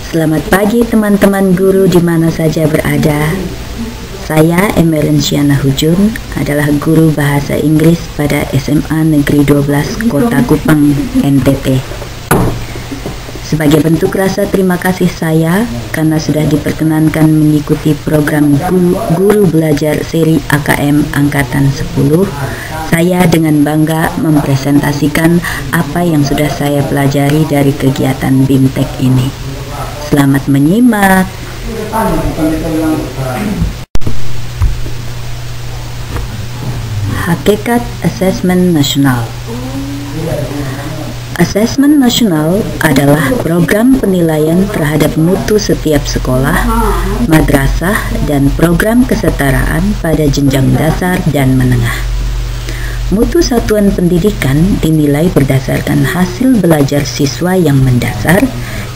Selamat pagi teman-teman guru di mana saja berada. Saya Emelensiana Hujun adalah guru bahasa Inggris pada SMA Negeri 12 Kota Kupang, NTT. Sebagai bentuk rasa terima kasih saya karena sudah diperkenankan mengikuti program Guru Belajar seri AKM Angkatan 10, saya dengan bangga mempresentasikan apa yang sudah saya pelajari dari kegiatan BIMTEK ini. Selamat menyimak. Hakikat Asesmen Nasional. Asesmen nasional adalah program penilaian terhadap mutu setiap sekolah, madrasah, dan program kesetaraan pada jenjang dasar dan menengah. Mutu satuan pendidikan dinilai berdasarkan hasil belajar siswa yang mendasar,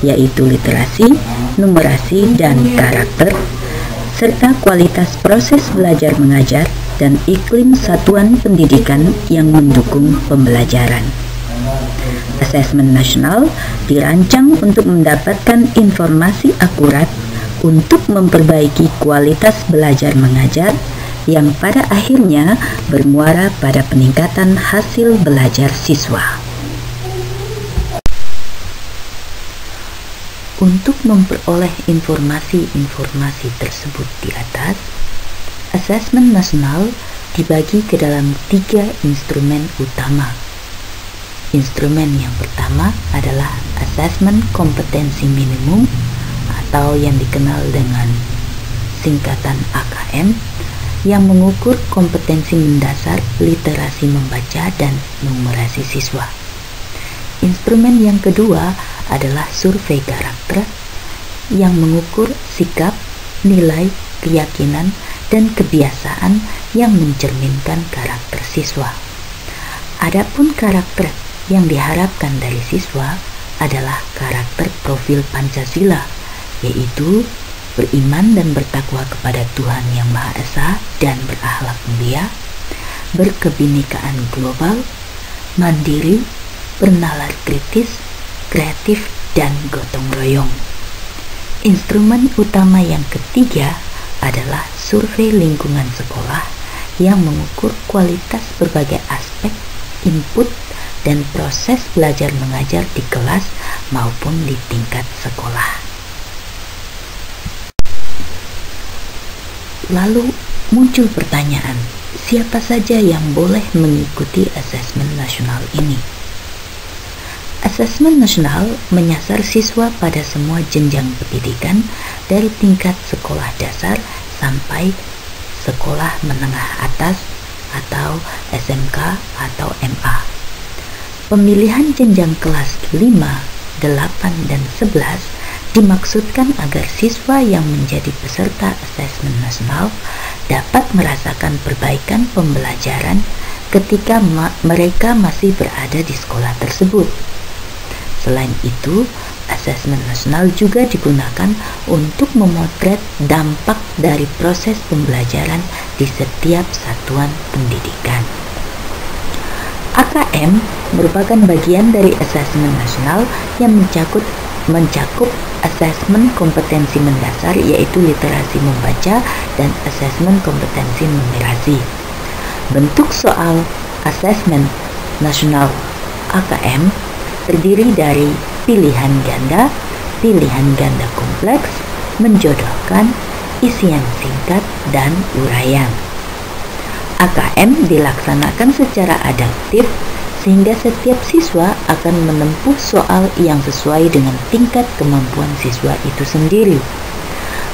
yaitu literasi, numerasi, dan karakter, serta kualitas proses belajar mengajar dan iklim satuan pendidikan yang mendukung pembelajaran. Asesmen nasional dirancang untuk mendapatkan informasi akurat untuk memperbaiki kualitas belajar mengajar yang pada akhirnya bermuara pada peningkatan hasil belajar siswa. Untuk memperoleh informasi-informasi tersebut di atas, asesmen nasional dibagi ke dalam 3 instrumen utama. Instrumen yang pertama adalah asesmen kompetensi minimum atau yang dikenal dengan singkatan AKM yang mengukur kompetensi mendasar literasi membaca dan numerasi siswa. Instrumen yang kedua adalah survei karakter yang mengukur sikap, nilai, keyakinan, dan kebiasaan yang mencerminkan karakter siswa. Adapun karakter yang diharapkan dari siswa adalah karakter profil Pancasila, yaitu beriman dan bertakwa kepada Tuhan Yang Maha Esa dan berakhlak mulia, berkebinekaan global, mandiri, bernalar kritis, kreatif, dan gotong royong. Instrumen utama yang ketiga adalah survei lingkungan sekolah yang mengukur kualitas berbagai aspek input dan proses belajar mengajar di kelas maupun di tingkat sekolah. Lalu muncul pertanyaan, siapa saja yang boleh mengikuti asesmen nasional ini? Asesmen nasional menyasar siswa pada semua jenjang pendidikan dari tingkat sekolah dasar sampai sekolah menengah atas atau SMK atau MA. Pemilihan jenjang kelas 5, 8, dan 11 dimaksudkan agar siswa yang menjadi peserta asesmen nasional dapat merasakan perbaikan pembelajaran ketika mereka masih berada di sekolah tersebut. Selain itu, asesmen nasional juga digunakan untuk memotret dampak dari proses pembelajaran di setiap satuan pendidikan. AKM merupakan bagian dari asesmen nasional yang mencakup asesmen kompetensi mendasar yaitu literasi membaca dan asesmen kompetensi numerasi. Bentuk soal asesmen nasional AKM terdiri dari pilihan ganda kompleks, menjodohkan, isian singkat, dan uraian. AKM dilaksanakan secara adaptif sehingga setiap siswa akan menempuh soal yang sesuai dengan tingkat kemampuan siswa itu sendiri.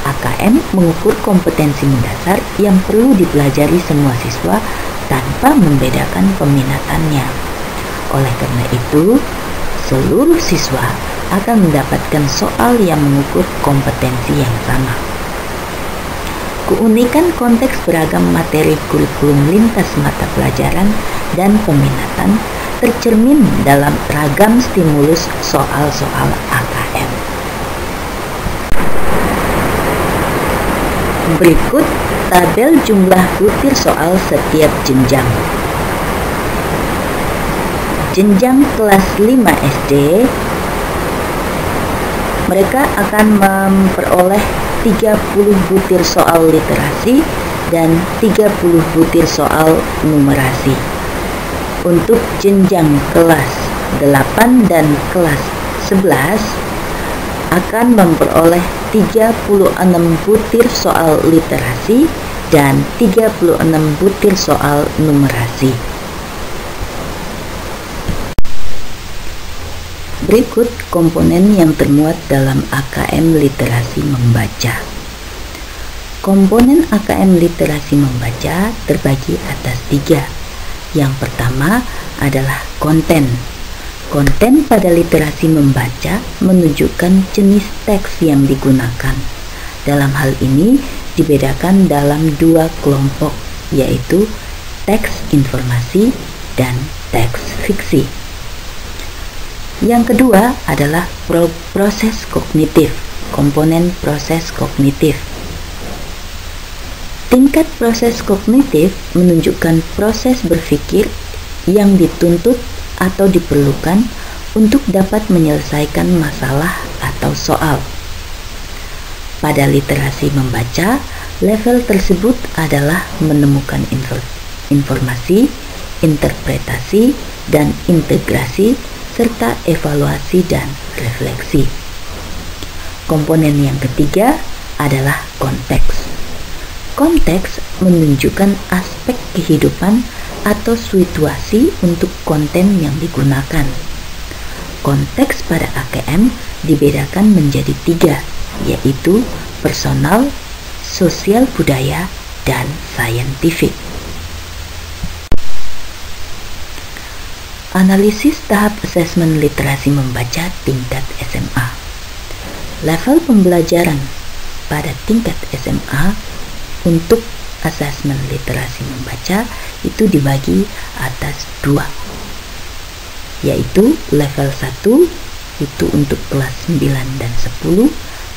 AKM mengukur kompetensi mendasar yang perlu dipelajari semua siswa tanpa membedakan peminatannya. Oleh karena itu, seluruh siswa akan mendapatkan soal yang mengukur kompetensi yang sama. Keunikan konteks beragam materi kurikulum lintas mata pelajaran dan peminatan tercermin dalam ragam stimulus soal-soal AKM. Berikut tabel jumlah butir soal setiap jenjang. Jenjang kelas 5 SD Mereka akan memperoleh 30 butir soal literasi dan 30 butir soal numerasi. Untuk jenjang kelas 8 dan kelas 11 akan memperoleh 36 butir soal literasi dan 36 butir soal numerasi. Berikut komponen yang termuat dalam AKM Literasi Membaca. Komponen AKM Literasi Membaca terbagi atas 3. Yang pertama adalah konten. Konten pada literasi membaca menunjukkan jenis teks yang digunakan. Dalam hal ini dibedakan dalam 2 kelompok, yaitu teks informasi dan teks fiksi. Yang kedua adalah proses kognitif, komponen proses kognitif. Tingkat proses kognitif menunjukkan proses berpikir yang dituntut atau diperlukan untuk dapat menyelesaikan masalah atau soal. Pada literasi membaca, level tersebut adalah menemukan informasi, interpretasi, dan integrasi, serta evaluasi dan refleksi. Komponen yang ketiga adalah konteks. Konteks menunjukkan aspek kehidupan atau situasi untuk konten yang digunakan. Konteks pada AKM dibedakan menjadi 3, yaitu personal, sosial budaya, dan saintifik. Analisis tahap asesmen literasi membaca tingkat SMA. Level pembelajaran pada tingkat SMA untuk asesmen literasi membaca itu dibagi atas 2, yaitu level 1 itu untuk kelas 9 dan 10,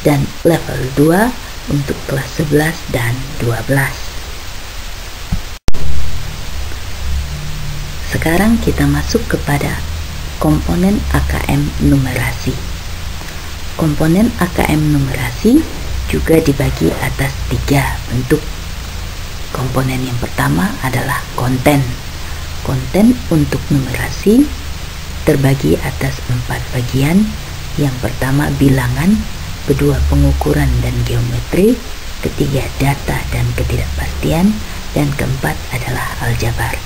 dan level 2 untuk kelas 11 dan 12. Sekarang kita masuk kepada komponen AKM numerasi. Komponen AKM numerasi juga dibagi atas 3 bentuk. Komponen yang pertama adalah konten. Konten untuk numerasi terbagi atas 4 bagian. Yang pertama bilangan, kedua pengukuran dan geometri, ketiga data dan ketidakpastian, dan keempat adalah aljabar.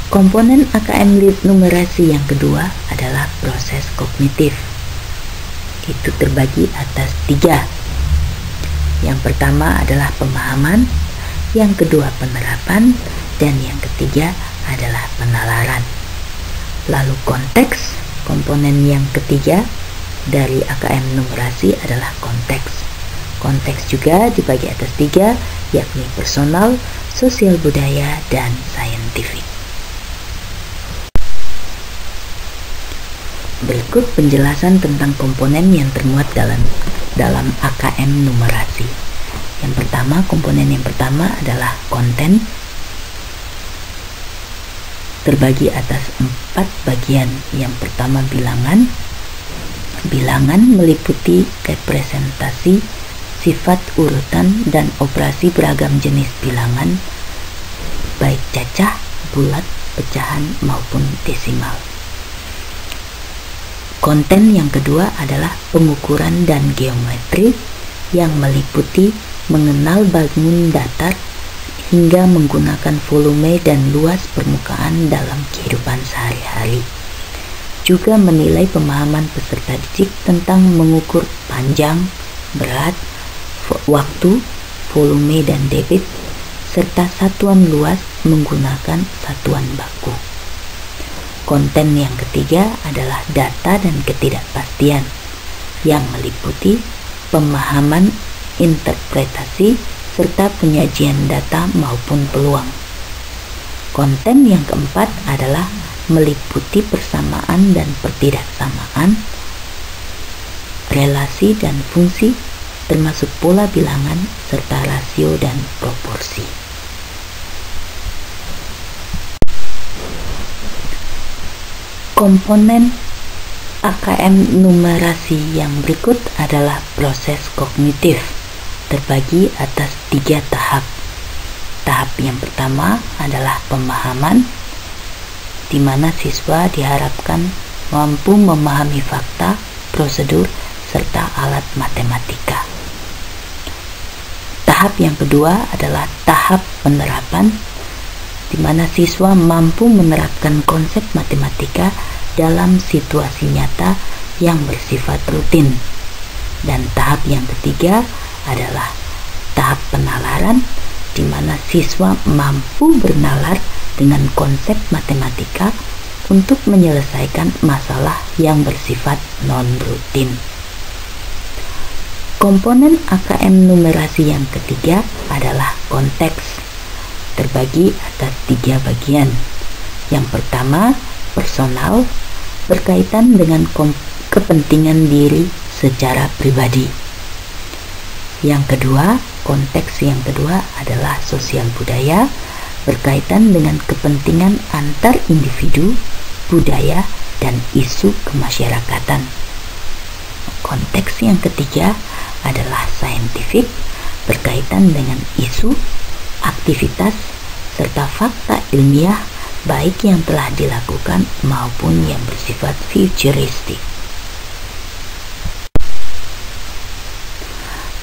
Komponen AKM numerasi yang kedua adalah proses kognitif. Itu terbagi atas 3. Yang pertama adalah pemahaman, yang kedua penerapan, dan yang ketiga adalah penalaran. Lalu konteks, komponen yang ketiga dari AKM numerasi adalah konteks. Konteks juga dibagi atas 3, yakni personal, sosial budaya, dan saintifik. Berikut penjelasan tentang komponen yang termuat dalam AKM numerasi. Yang pertama, komponen yang pertama adalah konten. Terbagi atas 4 bagian. Yang pertama bilangan. Bilangan meliputi representasi, sifat urutan, dan operasi beragam jenis bilangan, baik cacah, bulat, pecahan, maupun desimal. Konten yang kedua adalah pengukuran dan geometri yang meliputi mengenal bangun datar hingga menggunakan volume dan luas permukaan dalam kehidupan sehari-hari. Juga menilai pemahaman peserta didik tentang mengukur panjang, berat, waktu, volume, dan debit, serta satuan luas menggunakan satuan baku. Konten yang ketiga adalah data dan ketidakpastian yang meliputi pemahaman, interpretasi, serta penyajian data maupun peluang. Konten yang keempat adalah meliputi persamaan dan pertidaksamaan, relasi dan fungsi, termasuk pola bilangan, serta rasio dan proporsi. Komponen AKM numerasi yang berikut adalah proses kognitif, terbagi atas 3 tahap. Tahap yang pertama adalah pemahaman, di mana siswa diharapkan mampu memahami fakta, prosedur, serta alat matematika. Tahap yang kedua adalah tahap penerapan, di mana siswa mampu menerapkan konsep matematika dalam situasi nyata yang bersifat rutin. Dan tahap yang ketiga adalah tahap penalaran, di mana siswa mampu bernalar dengan konsep matematika untuk menyelesaikan masalah yang bersifat non-rutin. Komponen AKM numerasi yang ketiga adalah konteks, terbagi atas 3 bagian. Yang pertama, personal, berkaitan dengan kepentingan diri secara pribadi. Yang kedua, konteks yang kedua adalah sosial budaya, berkaitan dengan kepentingan antar individu, budaya, dan isu kemasyarakatan. Konteks yang ketiga adalah saintifik, berkaitan dengan isu, aktivitas, serta fakta ilmiah baik yang telah dilakukan maupun yang bersifat futuristik.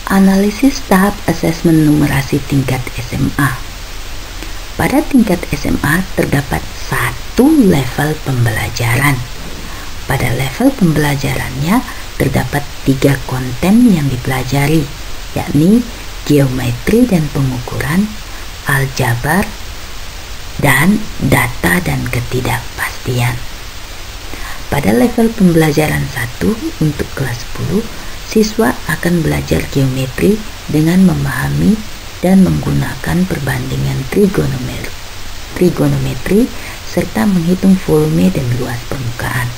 Analisis tahap asesmen numerasi tingkat SMA. Pada tingkat SMA terdapat 1 level pembelajaran. Pada level pembelajarannya terdapat 3 konten yang dipelajari, yakni geometri dan pengukuran, aljabar, dan data dan ketidakpastian. Pada level pembelajaran 1 untuk kelas 10, siswa akan belajar geometri dengan memahami dan menggunakan perbandingan trigonometri serta menghitung volume dan luas permukaan.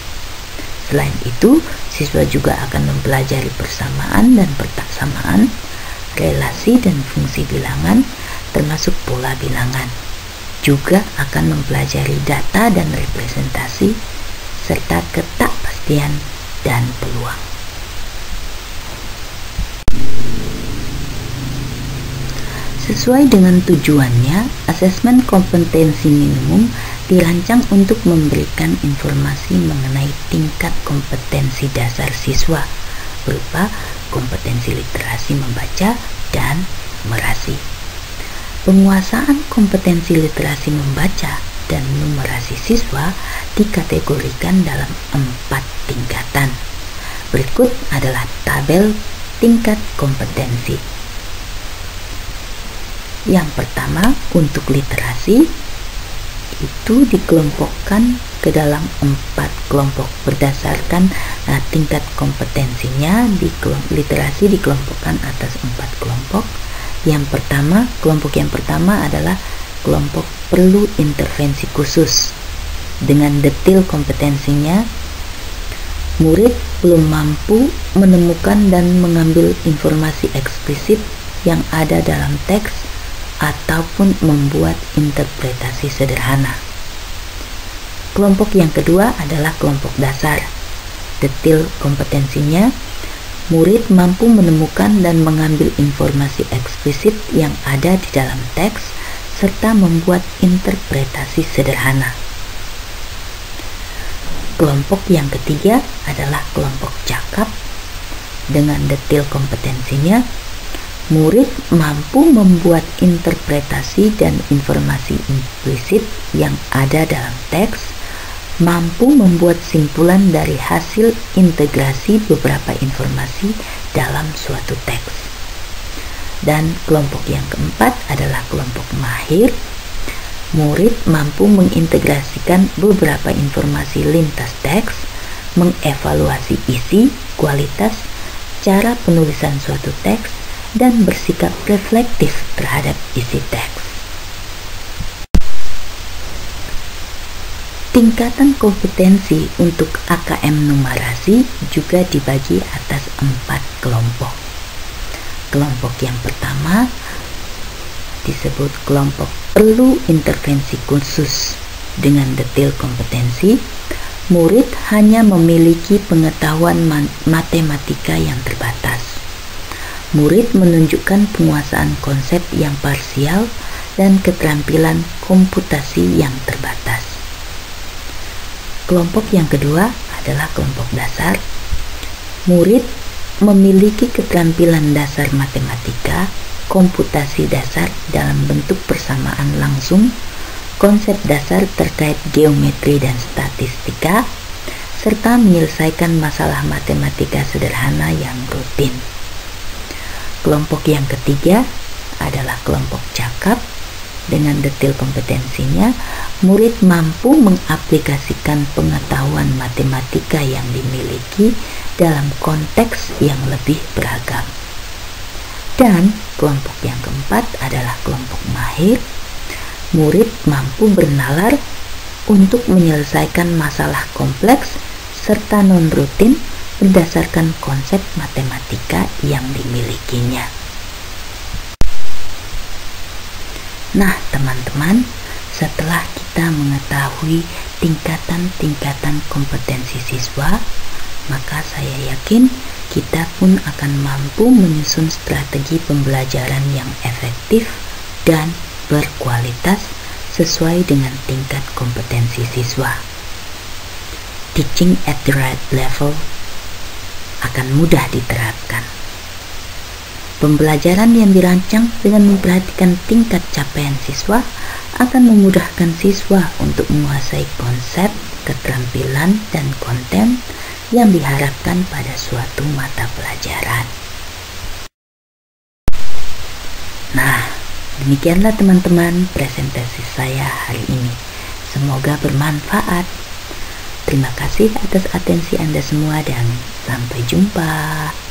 Selain itu, siswa juga akan mempelajari persamaan dan persamaan, relasi dan fungsi bilangan, termasuk pola bilangan. Juga akan mempelajari data dan representasi, serta ketakpastian dan peluang. Sesuai dengan tujuannya, asesmen kompetensi minimum dirancang untuk memberikan informasi mengenai tingkat kompetensi dasar siswa berupa kompetensi literasi membaca dan numerasi. Penguasaan kompetensi literasi membaca dan numerasi siswa dikategorikan dalam 4 tingkatan. Berikut adalah tabel tingkat kompetensi. Yang pertama, untuk literasi itu dikelompokkan ke dalam 4 kelompok berdasarkan tingkat kompetensinya. Literasi dikelompokkan atas 4 kelompok. Kelompok yang pertama adalah kelompok perlu intervensi khusus. Dengan detail kompetensinya, murid belum mampu menemukan dan mengambil informasi eksplisit yang ada dalam teks ataupun membuat interpretasi sederhana. Kelompok yang kedua adalah kelompok dasar. Detail kompetensinya, murid mampu menemukan dan mengambil informasi eksplisit yang ada di dalam teks serta membuat interpretasi sederhana. Kelompok yang ketiga adalah kelompok cakap. Dengan detail kompetensinya, murid mampu membuat interpretasi dan informasi implisit yang ada dalam teks, mampu membuat simpulan dari hasil integrasi beberapa informasi dalam suatu teks. Dan kelompok yang keempat adalah kelompok mahir. Murid mampu mengintegrasikan beberapa informasi lintas teks, mengevaluasi isi, kualitas, cara penulisan suatu teks, dan bersikap reflektif terhadap isi teks. Tingkatan kompetensi untuk AKM numerasi juga dibagi atas 4 kelompok. Kelompok yang pertama disebut kelompok perlu intervensi khusus. Dengan detail kompetensi, murid hanya memiliki pengetahuan matematika yang terbatas. Murid menunjukkan penguasaan konsep yang parsial dan keterampilan komputasi yang terbatas. Kelompok yang kedua adalah kelompok dasar. Murid memiliki keterampilan dasar matematika, komputasi dasar dalam bentuk persamaan langsung, konsep dasar terkait geometri dan statistika, serta menyelesaikan masalah matematika sederhana yang rutin. Kelompok yang ketiga adalah kelompok cakap. Dengan detail kompetensinya, murid mampu mengaplikasikan pengetahuan matematika yang dimiliki dalam konteks yang lebih beragam. Dan kelompok yang keempat adalah kelompok mahir. Murid mampu bernalar untuk menyelesaikan masalah kompleks serta non-rutin berdasarkan konsep matematika yang dimilikinya. Nah, teman-teman, setelah kita mengetahui tingkatan-tingkatan kompetensi siswa, maka saya yakin kita pun akan mampu menyusun strategi pembelajaran yang efektif dan berkualitas sesuai dengan tingkat kompetensi siswa. Teaching at the right level akan mudah diterapkan. Pembelajaran yang dirancang dengan memperhatikan tingkat capaian siswa akan memudahkan siswa untuk menguasai konsep, keterampilan, dan konten yang diharapkan pada suatu mata pelajaran. Nah, demikianlah teman-teman presentasi saya hari ini. Semoga bermanfaat. Terima kasih atas atensi Anda semua dan sampai jumpa.